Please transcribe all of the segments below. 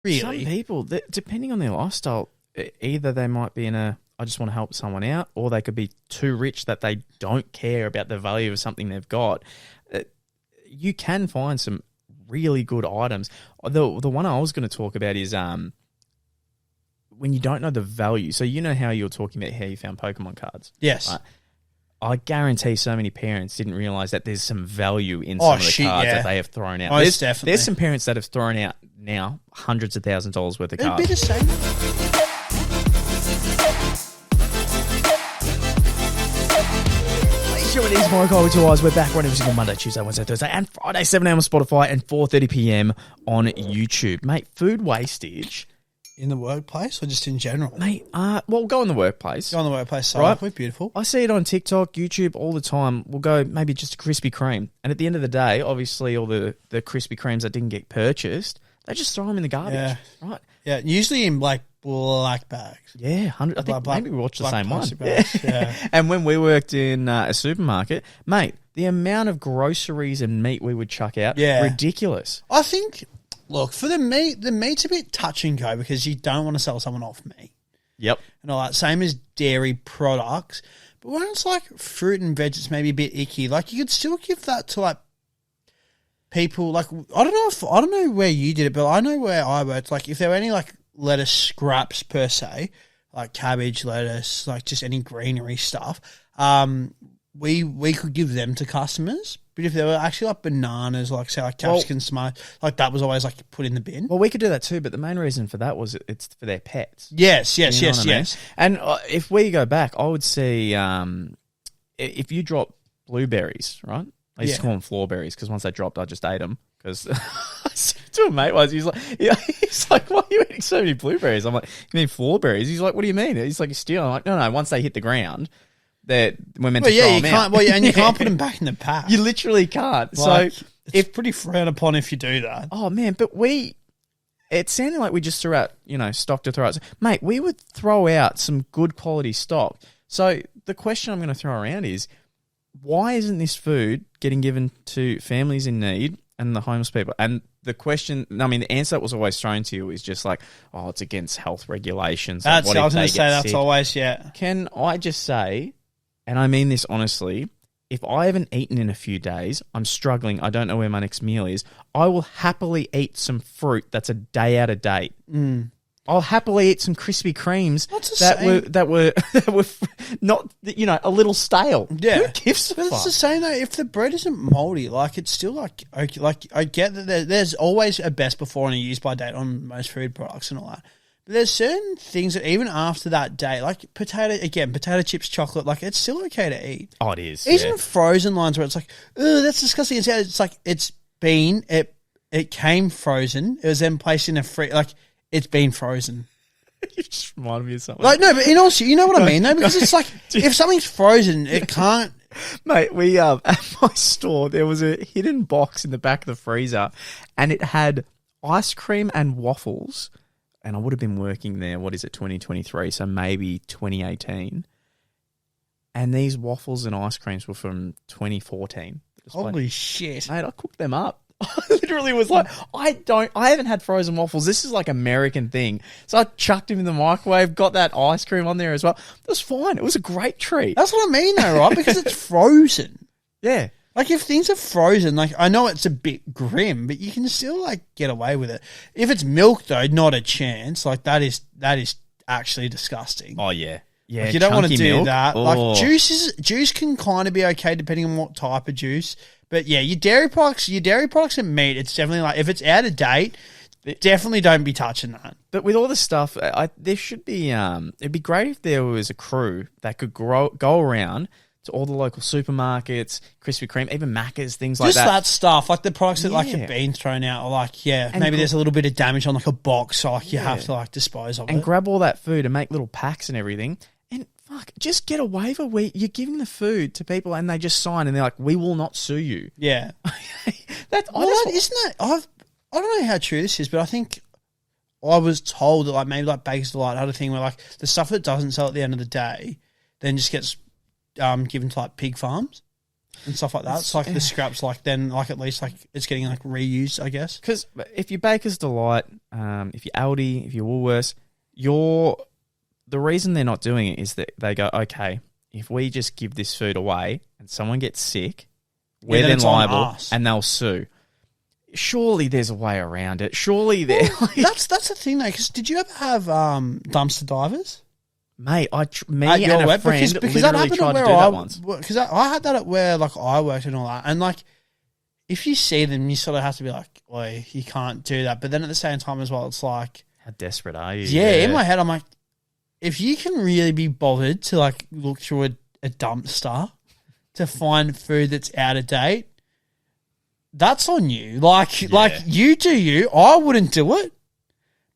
Really? Some people, depending on their lifestyle, either they might be in a, I just want to help someone out, or they could be too rich that they don't care about the value of something they've got. You can find some really good items. The one I was going to talk about is when you don't know the value. So you know how you were talking about how you found Pokemon cards? Yes. Right? I guarantee so many parents didn't realise that there's some value in some of the cards that they have thrown out. Definitely. There's some parents that have thrown out now hundreds of thousands of dollars worth of cards. It'd be the same. It is Morokai with 2 eyes. We're back every single Monday, Tuesday, Wednesday, Thursday, and Friday, 7 a.m. on Spotify and 4:30 p.m. on YouTube. Mate, food wastage in the workplace or just in general? Mate, well, go in the workplace. Go in the workplace, so right? We're beautiful. I see it on TikTok, YouTube all the time. We'll go maybe just a Krispy Kreme, and at the end of the day, obviously, all the Krispy Kremes that didn't get purchased, they just throw them in the garbage, right? Yeah, usually in like black bags. Yeah, 100. I think maybe we watched the same one. Yeah. And when we worked in a supermarket, mate, the amount of groceries and meat we would chuck out, ridiculous. I think, look, for the meat's a bit touch and go because you don't want to sell someone off meat. Yep. And all that. Same as dairy products. But when it's like fruit and veg, it's maybe a bit icky. Like, you could still give that to like people. Like, I don't know where you did it, but I know where I worked. Like, if there were any like lettuce scraps per se, like cabbage, lettuce, like just any greenery stuff, we could give them to customers. But if there were actually like bananas, like say like capsicum, like that was always like put in the bin. Well, we could do that too, but the main reason for that was it's for their pets. Yes. And if we go back, I would see if you drop blueberries, right? I used to call them floorberries because once they dropped, I just ate them. Because to a mate was, he's like, why are you eating so many blueberries? I'm like, you mean floorberries? He's like, what do you mean? He's like, you're stealing. I'm like, no. Once they hit the ground, that we're meant to throw them out. Well, and you can't put them back in the pack. You literally can't. Like, so it's pretty frowned upon if you do that. Oh man, but it sounded like we just threw out, stock to throw out. Mate, we would throw out some good quality stock. So the question I'm going to throw around is, why isn't this food getting given to families in need and the homeless people? And the question, the answer that was always thrown to you is just like, oh, it's against health regulations. I was going to say that's always, Can I just say, and I mean this honestly, if I haven't eaten in a few days, I'm struggling, I don't know where my next meal is, I will happily eat some fruit that's a day out of date. I'll happily eat some Krispy Kremes that were not, a little stale. Yeah. Who gives a fuck? It's the same though. If the bread isn't moldy, like it's still like okay, like I get that there's always a best before and a use by date on most food products and all that. But there's certain things that even after that date, like potato chips, chocolate, like it's still okay to eat. Oh, it is. Even frozen lines where it's like, oh, that's disgusting. It's like it came frozen. It was then placed in a like. It's been frozen. You just reminded me of something. Like, no, but in all, you know what I mean, though? Because it's like, if something's frozen, it can't... Mate, we, at my store, there was a hidden box in the back of the freezer, and it had ice cream and waffles, and I would have been working there, 2023, so maybe 2018, and these waffles and ice creams were from 2014. Holy shit. Mate, I cooked them up. I literally was like, I haven't had frozen waffles. This is like American thing. So I chucked them in the microwave, got that ice cream on there as well. It was fine. It was a great treat. That's what I mean though, right? Because it's frozen. Yeah. Like if things are frozen, like I know it's a bit grim, but you can still like get away with it. If it's milk though, not a chance. Like that is actually disgusting. Oh yeah. Yeah. Like, you don't want to do milk. that. Oh. Like juice can kind of be okay depending on what type of juice. But yeah, your dairy products and meat, it's definitely like, if it's out of date, definitely don't be touching that. But with all this stuff, there should be, it'd be great if there was a crew that could go around to all the local supermarkets, Krispy Kreme, even Macca's, things like that. Just that stuff, like the products that like have been thrown out, or like, maybe there's a little bit of damage on like a box, so like you have to like dispose of it. And grab all that food and make little packs and everything. And fuck, just get a waiver where you're giving the food to people and they just sign and they're like, we will not sue you. Yeah. I don't know how true this is, but I think I was told that like maybe like Baker's Delight had a thing where like the stuff that doesn't sell at the end of the day then just gets given to like pig farms. and stuff like that. It's like the scraps, like then like at least like it's getting like reused, I guess. Because if you're Baker's Delight, if you're Aldi, if you're Woolworths, the reason they're not doing it is that they go, okay, if we just give this food away and someone gets sick, we're then liable and they'll sue. Surely there's a way around it. Surely there. That's the thing though. Because did you ever have dumpster divers? Mate, me at and your a friend because literally that tried to where do that once. Because I had that at where like I worked and all that, and like if you see them, you sort of have to be like, "Oi, you can't do that." But then at the same time as well, it's like, how desperate are you? Yeah, in my head, I'm like, if you can really be bothered to like look through a dumpster to find food that's out of date, that's on you. Like you do you. I wouldn't do it.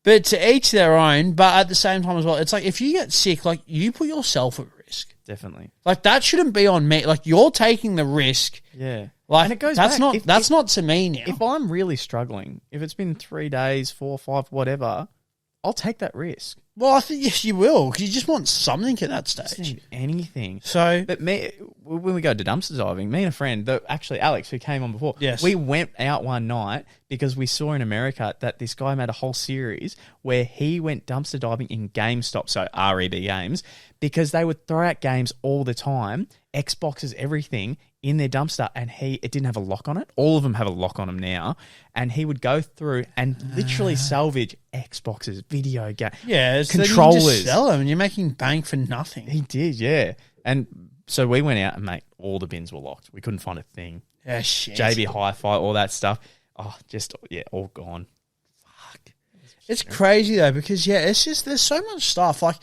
But to each their own. But at the same time as well, it's like if you get sick, like you put yourself at risk. Definitely. Like that shouldn't be on me. Like you're taking the risk. Yeah. Like and it goes that's back. That's not to me now. If I'm really struggling, if it's been 3 days, 4, 5, whatever, I'll take that risk. Well, I think yes, you will, because you just want something at that stage. Just need anything. So, but when we go to dumpster diving, me and a friend, actually Alex, who came on before, yes, we went out one night because we saw in America that this guy made a whole series where he went dumpster diving in GameStop, so REB Games, because they would throw out games all the time, Xboxes, everything, in their dumpster, and it didn't have a lock on it. All of them have a lock on them now, and he would go through and literally salvage Xboxes, video game, controllers. You just sell them, and you're making bank for nothing. He did, yeah. And so we went out and mate, all the bins were locked. We couldn't find a thing. Yeah, shit. JB Hi-Fi, all that stuff. Oh, all gone. Fuck. It's crazy though, because it's just there's so much stuff like.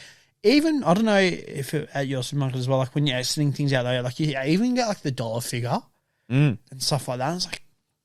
Even, I don't know if at your supermarket as well, like when you're exiting things out there, like you even get like the dollar figure and stuff like that. It's like,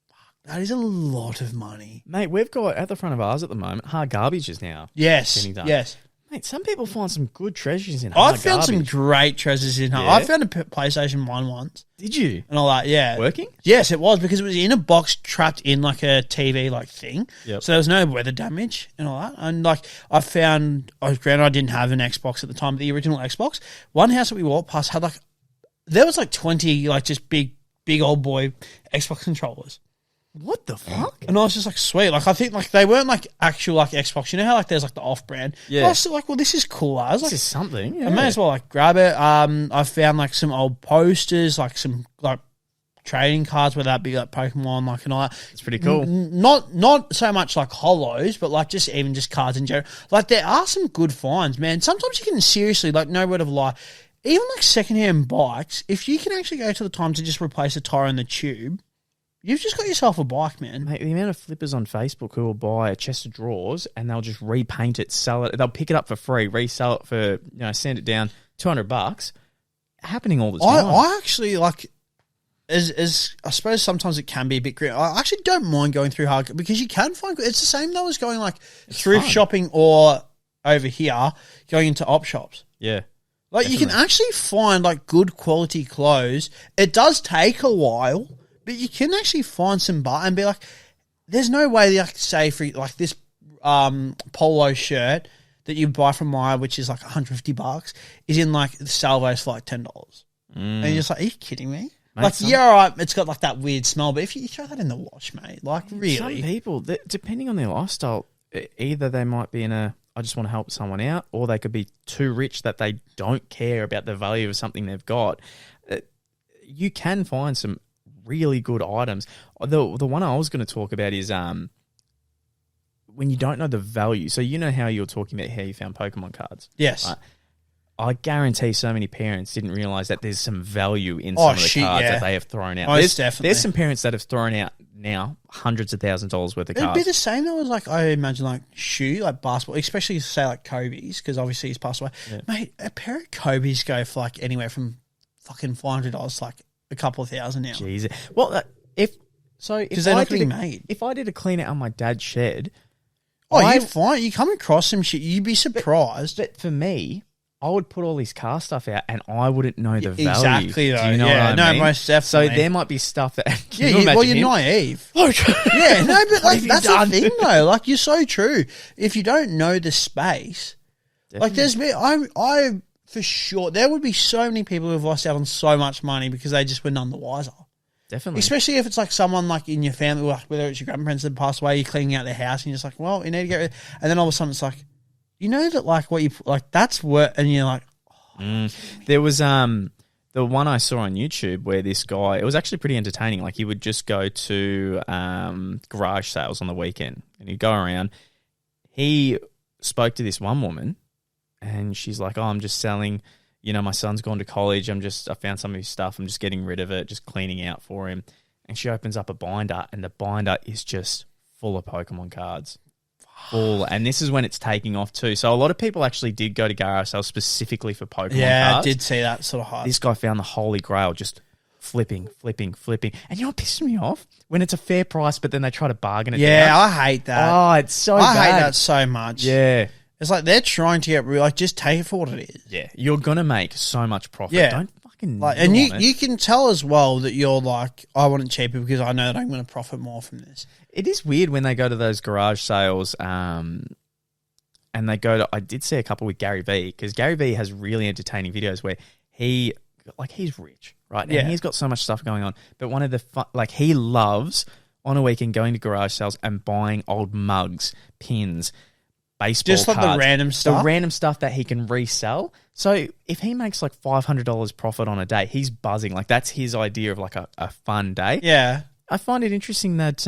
fuck, that is a lot of money. Mate, we've got at the front of ours at the moment, hard garbage is now. Yes, yes. Mate, some people find some good treasures in hard garbage. I found some great treasures in hard. Yeah. I found a PlayStation 1 once. Did you? And all that, yeah. Working? Yes, it was, because it was in a box trapped in like a TV like thing. Yep. So there was no weather damage and all that. And like I found, granted I didn't have an Xbox at the time, but the original Xbox, one house that we walked past had like, there was like 20 like just big old boy Xbox controllers. What the fuck? And I was just like, sweet. Like, I think like they weren't like actual like Xbox. You know how like there's like the off brand? Yeah. But I was still like, well, this is cool. I was like, this is something. Yeah. I may as well like grab it. I found like some old posters, like some like trading cards, whether that be like Pokemon, like and all that. It's pretty cool. Not so much like hollows, but like just even just cards in general. Like there are some good finds, man. Sometimes you can seriously, like no word of a lie, even like secondhand bikes, if you can actually go to the time to just replace a tire in the tube, you've just got yourself a bike, man. Mate, the amount of flippers on Facebook who will buy a chest of drawers and they'll just repaint it, sell it. They'll pick it up for free, resell it for, send it down $200. Happening all the time. I actually like, as I suppose sometimes it can be a bit grim. I actually don't mind going through hard because you can find. It's the same though as going like thrift shopping or over here going into op shops. Yeah. Like definitely. You can actually find like good quality clothes. It does take a while. But you can actually find some and be like, there's no way that I could say for like this polo shirt that you buy from Maya, which is like $150, is in like the Salvos for like $10. And you're just like, are you kidding me? Mate, like, all right, it's got like that weird smell, but if you throw that in the wash, mate, like really. Some people, depending on their lifestyle, either they might be in I just want to help someone out, or they could be too rich that they don't care about the value of something they've got. You can find some really good items. The one I was going to talk about is when you don't know the value. So you know how you were talking about how you found Pokemon cards? Yes. Right? I guarantee so many parents didn't realise that there's some value in some of the cards that they have thrown out. There's some parents that have thrown out now hundreds of thousands of dollars worth of cards. It'd be the same though as like, I imagine like like basketball, especially say like Kobe's, because obviously he's passed away. Yeah. Mate, a pair of Kobe's go for like anywhere from fucking $500 to like a couple of thousand now. Jesus. Well, because they're not getting made. If I did a clean out on my dad's shed, you find you come across some shit, you'd be surprised. But for me, I would put all this car stuff out, and I wouldn't know the value. Exactly, though. Do you know what I mean? Most definitely. So there might be stuff that. Well, you're naive. Yeah, no, but like that's the thing, though. Like you're so true. If you don't know the space, definitely. Like there's me, I For sure. There would be so many people who have lost out on so much money because they just were none the wiser. Definitely. Especially if it's like someone like in your family, like whether it's your grandparents that passed away, you're cleaning out their house and you're just like, well, you need to get rid. And then all of a sudden it's like, you know that like what you, like that's worth, and you're like, There was the one I saw on YouTube where this guy, it was actually pretty entertaining. Like he would just go to garage sales on the weekend and he'd go around. He spoke to this one woman and she's like, oh, I'm just selling, you know, my son's gone to college. I found some of his stuff. I'm just getting rid of it, just cleaning out for him. And she opens up a binder and the binder is just full of Pokemon cards. Full. And this is when it's taking off too. So a lot of people actually did go to garage sales specifically for Pokemon cards. Yeah, I did see that sort of hype. This guy found the holy grail, just flipping. And you know what pisses me off? When it's a fair price, but then they try to bargain it down. Yeah, I hate that. Oh, it's so bad. I hate that so much. Yeah. It's like they're trying to get real. Like, just take it for what it is. Yeah. You're going to make so much profit. Yeah. Don't fucking like, and on it. you can tell as well that you're like, I want it cheaper because I know that I'm going to profit more from this. It is weird when they go to those garage sales and they go to, I did see a couple with Gary Vee, because Gary Vee has really entertaining videos where he's rich, right? Yeah. And he's got so much stuff going on. But one of the, he loves on a weekend going to garage sales and buying old mugs, pins, baseball Just like cards, the random stuff. The random stuff that he can resell. So if he makes like $500 profit on a day, he's buzzing. Like that's his idea of like a fun day. Yeah. I find it interesting that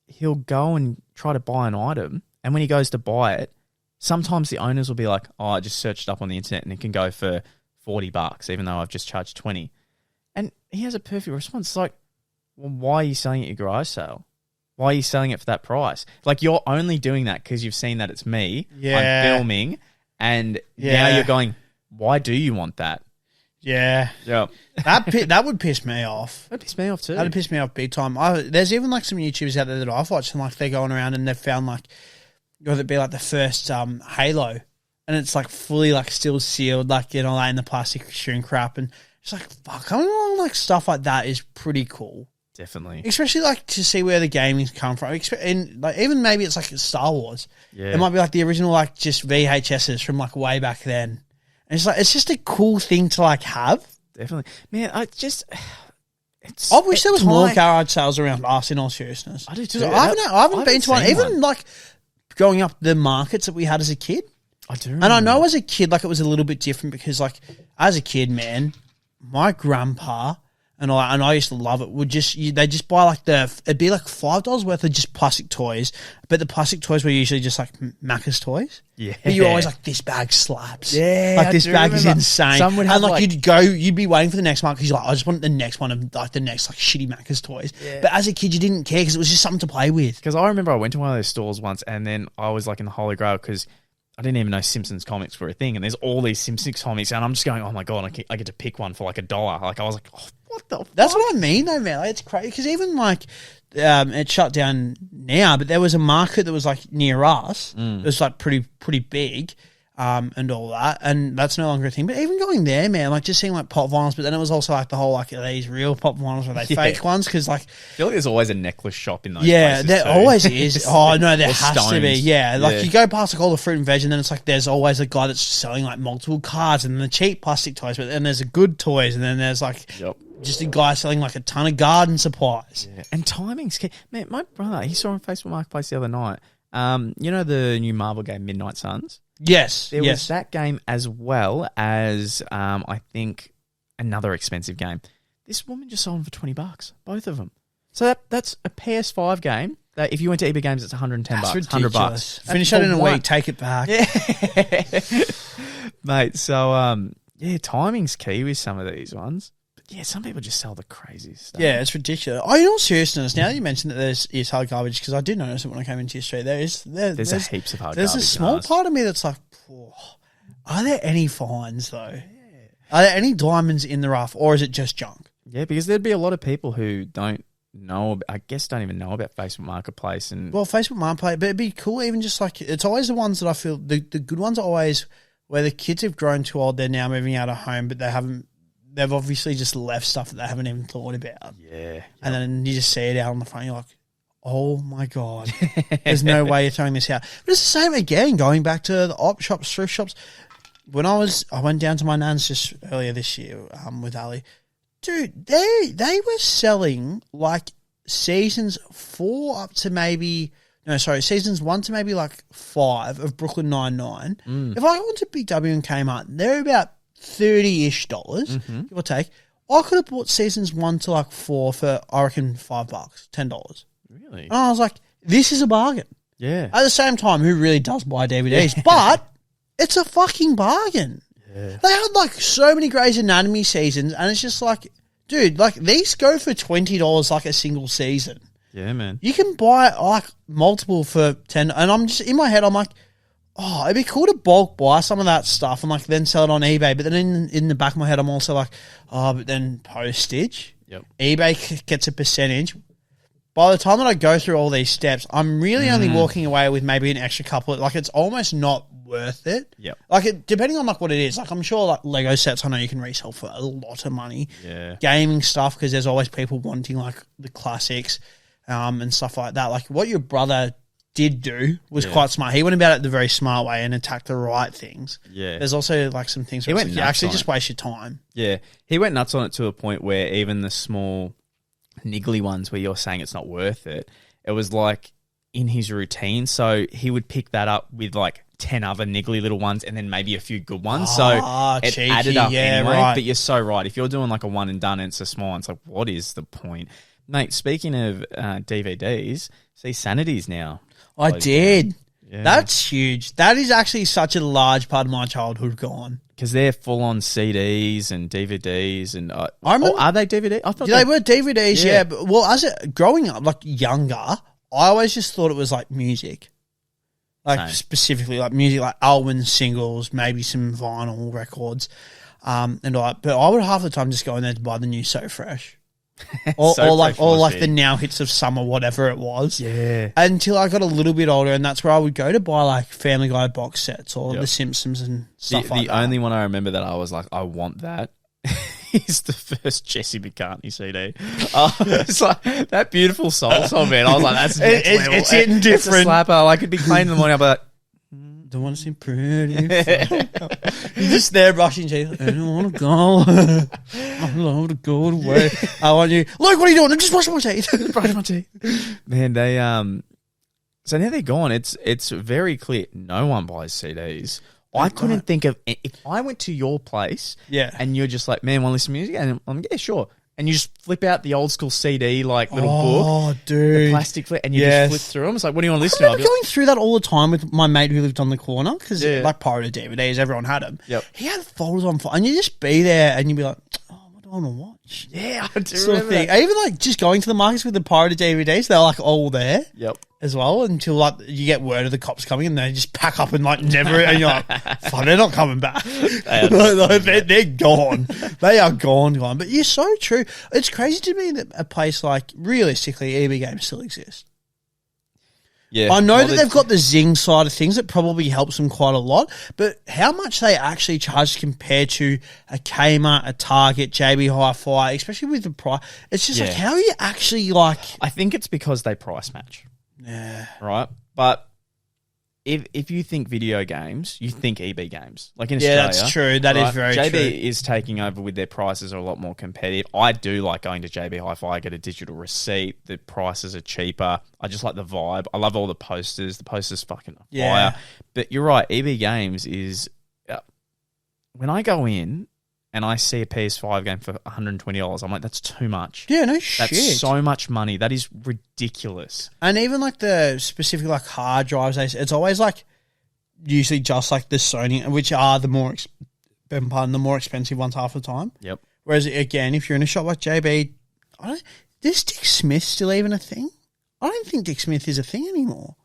he'll go and try to buy an item, and when he goes to buy it, sometimes the owners will be like, oh, I just searched it up on the internet and it can go for $40, even though I've just charged $20. And he has a perfect response. It's like, well, why are you selling it at your garage sale? Why are you selling it for that price? Like, you're only doing that because you've seen that it's me. Yeah. I'm filming. And now you're going, why do you want that? Yeah. Yeah. That would piss me off. That pissed me off too. That would piss me off big time. There's even like some YouTubers out there that I've watched, and like they're going around and they've found like, whether it be like the first Halo, and it's like fully like still sealed, like, you know, like in the plastic string crap, and it's like, fuck, coming along like stuff like that is pretty cool. Definitely. Especially like to see where the gaming's come from. And like even maybe it's like Star Wars. Yeah. It might be like the original like just VHSs from like way back then. And it's like it's just a cool thing to like have. Definitely. Man, I wish there was more garage sales around us, in all seriousness. I do too. I haven't been to one. Even like going up the markets that we had as a kid. I do. And I know as a kid, like it was a little bit different because like as a kid, man, my grandpa and I used to love it. They just buy like it'd be like $5 worth of just plastic toys, but the plastic toys were usually just like Macca's toys. Yeah, but you're always like, this bag slaps. Yeah, like this bag is insane. Some would have you'd be waiting for the next one because you're like, I just want the next one of like the next like shitty Macca's toys. Yeah. But as a kid, you didn't care because it was just something to play with. Because I remember I went to one of those stores once, and then I was like in the Holy Grail because I didn't even know Simpsons comics were a thing, and there's all these Simpsons comics, and I'm just going, oh my god, I get to pick one for like $1. Like I was like, oh, what the fuck? That's what I mean though, man. Like, it's crazy because even like it shut down now, but there was a market that was like near us. It was like pretty big. And all that, and that's no longer a thing. But even going there, man, like just seeing like pop vinyls, but then it was also like the whole like, are these real pop vinyls or are they fake ones? Because like, I feel like there's always a necklace shop in those places there too. always is. Oh no, there has stones. to be. Yeah, like you go past like all the fruit and veg, and then it's like there's always a guy that's selling like multiple cards and the cheap plastic toys, but then there's the good toys, and then there's like just a guy selling like a ton of garden supplies. Yeah. And timing's key. Man, my brother, he saw on Facebook Marketplace the other night. You know the new Marvel game Midnight Suns? Yes. There was that game as well as, I think, another expensive game. This woman just sold them for $20, both of them. So that's a PS5 game that if you went to EBGAMES, it's $110. That's ridiculous. $100. Finish that in a week, take it back. Yeah. Mate, so, timing's key with some of these ones. Yeah, some people just sell the craziest stuff. Yeah, it's ridiculous. Oh, in all seriousness, now that you mentioned that there's hard garbage, because I did notice it when I came into your street, there's heaps of hard garbage. There's a small part of me that's like, are there any fines though? Yeah. Are there any diamonds in the rough, or is it just junk? Yeah, because there'd be a lot of people who don't know, I guess don't even know about Facebook Marketplace. Well, Facebook Marketplace, but it'd be cool even just like, it's always the ones that I feel, the good ones are always where the kids have grown too old, they're now moving out of home, but they've obviously just left stuff that they haven't even thought about. Yeah. And then you just see it out on the front, you're like, oh my God, there's no way you're throwing this out. But it's the same again, going back to the op shops, thrift shops. when I went down to my nan's just earlier this year with Ali. Dude, they were selling like seasons 1 to maybe 5 of Brooklyn Nine-Nine. If I went to Big W and Kmart, they're about $30-ish, give or take. I could have bought seasons 1 to like 4 for, I reckon, $5, $10. Really? And I was like, this is a bargain. Yeah. At the same time, who really does buy DVDs? But it's a fucking bargain. Yeah. They had like so many Grey's Anatomy seasons, and it's just like, dude, like these go for $20 like a single season. Yeah, man. You can buy like multiple for 10, and I'm just in my head, I'm like, oh, it'd be cool to bulk buy some of that stuff and like then sell it on eBay. But then in the back of my head, I'm also like, oh, but then postage. Yep. eBay gets a percentage. By the time that I go through all these steps, I'm really only walking away with maybe an extra couple. Like it's almost not worth it. Yep. Like depending on like what it is. Like I'm sure like Lego sets, I know you can resell for a lot of money. Yeah. Gaming stuff, because there's always people wanting like the classics and stuff like that. Like what your brother did do was quite smart. He went about it the very smart way and attacked the right things. Yeah. There's also like some things where you actually just waste your time. Yeah. He went nuts on it to a point where even the small niggly ones where you're saying it's not worth it, it was like in his routine. So he would pick that up with like 10 other niggly little ones and then maybe a few good ones. So it cheeky, added up anyway. right. But you're so right. If you're doing like a one and done and it's a small one, it's like, what is the point? Mate, speaking of DVDs, see Sanity's now. I did. Yeah. That's huge. That is actually such a large part of my childhood gone. Because they're full on CDs and DVDs and I remember, are they DVD? I thought they were DVDs. Yeah, but well, growing up, like younger, I always just thought it was like music, like Same. specifically like music, like albums, singles, maybe some vinyl records, and all that. But I would half the time just go in there to buy the new So Fresh. or like the now hits of summer, whatever it was. Yeah. Until I got a little bit older, and that's where I would go to buy like Family Guy box sets or The Simpsons and stuff like that. The only one I remember that I was like, I want that is the first Jesse McCartney CD. It's like that beautiful soul song, man. I was like, that's next level. It's hitting different. It's a slapper. Like, it'd be playing in the morning. I'd be like, don't want to seem pretty. You're just there brushing teeth. I don't want to go. I love to go away. I want you. Look, what are you doing? I'm just brushing my teeth. brushing my teeth. Man, they so now they're gone. It's very clear. No one buys CDs. I couldn't think of if I went to your place, and you're just like, man, want to listen to music? And I'm yeah, sure. And you just flip out the old school CD like little book, dude, the plastic flip, and you just flip through them. It's like, what do you want to listen to? I remember going through that all the time with my mate who lived on the corner because like pirated DVDs, everyone had them. Yep. He had folders on fire, and you just be there and you'd be like, oh, what do I want to watch? Yeah, I do sort of thing. Even like just going to the markets with the pirated DVDs, they're like all there. Yep. As well, until like you get word of the cops coming and they just pack up and like never, and you're like, fuck, they're not coming back. They're gone. They are gone. But you're so true. It's crazy to me that a place like, realistically, EBGAMES still exists. Yeah, I know that they've got the Zing side of things that probably helps them quite a lot, but how much they actually charge compared to a Kmart, a Target, JB Hi-Fi, especially with the price, it's just like, how are you actually like... I think it's because they price match. Yeah. Right? But if you think video games, you think EBGAMES. Like in Australia. Yeah, that's true. That is very JB true. is taking over with their prices are a lot more competitive. I do like going to JB Hi-Fi. I get a digital receipt. The prices are cheaper. I just like the vibe. I love all the posters. The posters fucking fire. But you're right. EBGAMES is... when I go in... and I see a PS5 game for $120, I'm like, that's too much. Yeah, no shit. That's so much money. That is ridiculous. And even like the specific like hard drives, it's always like usually just like the Sony, which are the more expensive ones half the time. Yep. Whereas again, if you're in a shop like JB, is Dick Smith still even a thing? I don't think Dick Smith is a thing anymore.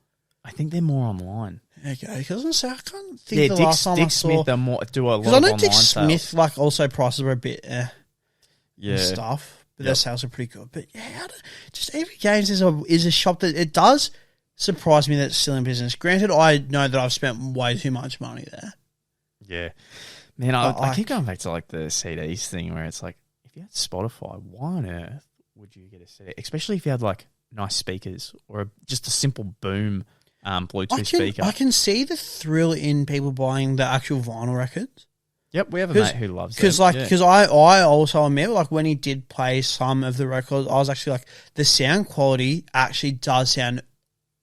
I think they're more online. Okay, because I can't think the last time Dick I saw... Smith do a lot of online because I know Dick sales. Smith, like, also prices are a bit and stuff, but their sales are pretty good. But yeah, just EBGAMES is a shop that it does surprise me that it's still in business. Granted, I know that I've spent way too much money there. Yeah. Man, I keep going back to like the CDs thing where it's like, if you had Spotify, why on earth would you get a CD? Especially if you had like nice speakers or just a simple boom Bluetooth speaker. I can see the thrill in people buying the actual vinyl records. Yep, we have a mate who loves it. Because I also admit, like, when he did play some of the records, I was actually like, the sound quality actually does sound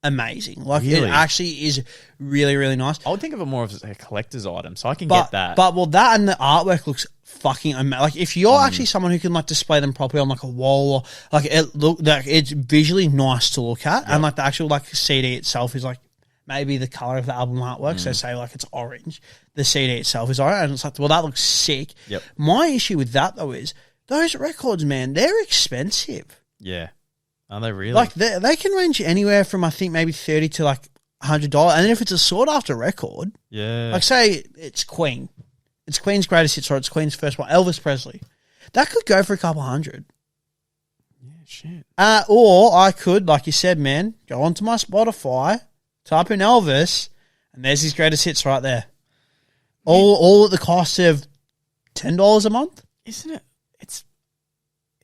amazing. Like, really? It actually is really, really nice. I would think of it more as a collector's item, so I can get that. But that and the artwork looks fucking amazing. Like, if you're actually someone who can like display them properly on like a wall, or like it's visually nice to look at, and like the actual like CD itself is like maybe the color of the album artwork. So say like it's orange, the CD itself is orange, and it's like, well, that looks sick. Yep. My issue with that though is those records, man, they're expensive. Yeah. Are they really? Like they can range anywhere from I think maybe $30 to like $100, and then if it's a sought after record, yeah, like say it's Queen, it's Queen's greatest hits or it's Queen's first one, Elvis Presley, that could go for a couple hundred. Yeah, shit. Or I could, like you said, man, go onto my Spotify, type in Elvis, and there's his greatest hits right there. All at the cost of $10 a month. Isn't it?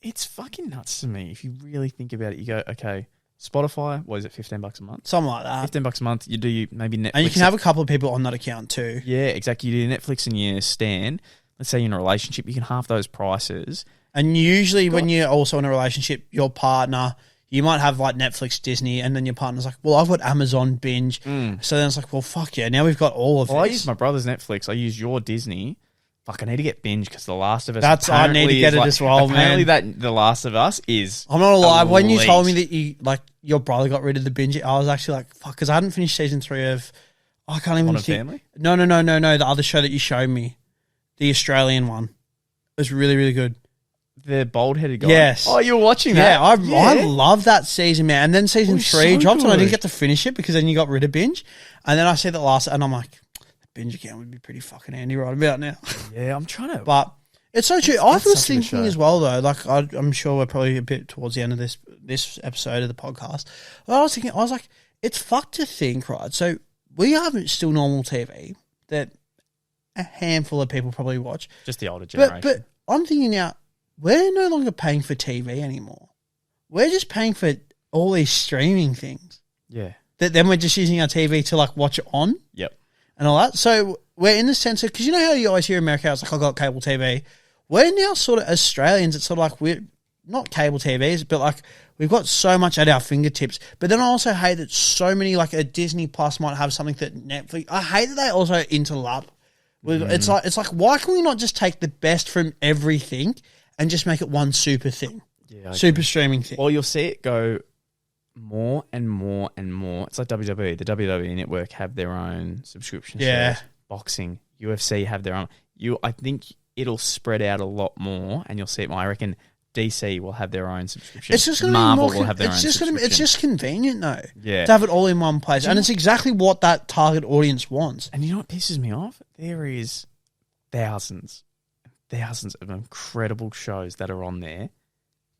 It's fucking nuts to me if you really think about it. You go, okay, Spotify, what is it, $15 a month? Something like that. $15 a month. You do maybe Netflix, and you can have a couple of people on that account too. Yeah, exactly. You do Netflix and your Stan. Let's say you're in a relationship, you can half those prices. And usually, when you're also in a relationship, your partner, you might have like Netflix, Disney, and then your partner's like, well, I've got Amazon Binge. So then it's like, well, fuck yeah, now we've got all of this. I use my brother's Netflix. I use your Disney. Fuck, I need to get Binge because The Last of Us. I need to get it as well, man. Apparently that The Last of Us is I'm not gonna lie. When you told me that you like your brother got rid of the Binge, I was actually like, fuck, because I hadn't finished season 3 of. I can't even Modern think. Family? No. The other show that you showed me, the Australian one, it was really, really good. The bald-headed guy. Yes. Oh, you were watching that? Yeah, I love that season, man. And then season 3 dropped, and I didn't get to finish it because then you got rid of Binge. And then I see that last, and I'm like, Binge account would be pretty fucking handy right about now. Yeah, I'm trying to. But it's so true. I was such a good thinking show. as well, though. Like I'm sure we're probably a bit towards the end of this episode of the podcast. But I was thinking, I was like, it's fucked to think, right? So we have still normal TV that a handful of people probably watch. Just the older generation. But I'm thinking now, we're no longer paying for TV anymore. We're just paying for all these streaming things. Yeah. That then we're just using our TV to like watch it on. Yep. And all that. So we're in the sense of, because you know how you always hear in America, it's like, I got cable TV. We're now sort of Australians, it's sort of like we're not cable TVs, but like we've got so much at our fingertips. But then I also hate that so many, like a Disney Plus might have something that Netflix, I hate that they also interlap. It's like, why can we not just take the best from everything and just make it one super thing? Yeah, super streaming thing. Well, you'll see it go more and more and more. It's like WWE. The WWE network have their own subscription. Yeah. Shows. Boxing, UFC have their own. I think it'll spread out a lot more, and you'll see it. I reckon DC will have their own subscription. It's just going to Marvel be more. Will have their own subscription. It's just convenient though. Yeah. To have it all in one place, and it's exactly what that target audience wants. And you know what pisses me off? There is thousands of incredible shows that are on there.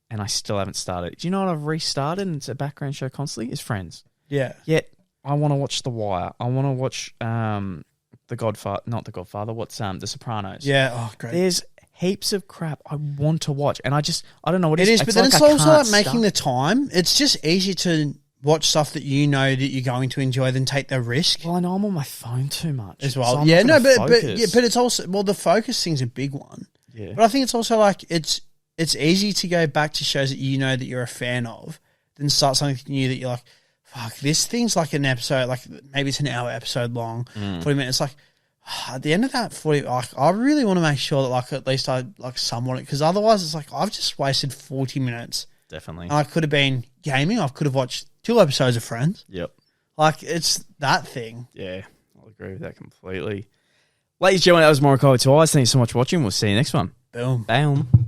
And I still haven't started. Do you know what I've restarted and it's a background show constantly? Is Friends. Yeah. Yet I want to watch The Wire. I want to watch The Godfather. Not The Godfather. What's The Sopranos? Yeah. Oh, great. There's heaps of crap I want to watch, and I don't know what it is. It's but then like it's I also can't like making start. the time. It's just easy to watch stuff that you know that you're going to enjoy than take the risk. Well, I know I'm on my phone too much as well. So I'm yeah. not No, gonna but focus. it's also the focus thing's a big one. Yeah. But I think it's also like it's easy to go back to shows that you know that you're a fan of, than start something new that you're like, fuck, this thing's like an episode, like maybe it's an hour episode long, 40 minutes. Like at the end of that 40, like I really want to make sure that like at least I like somewhat, because otherwise it's like I've just wasted 40 minutes. Definitely. And I could have been gaming. I could have watched 2 episodes of Friends. Yep. Like it's that thing. Yeah, I'll agree with that completely. Ladies and gentlemen, that was Morokai to Eyes. Thanks so much for watching. We'll see you next one. Boom. Boom.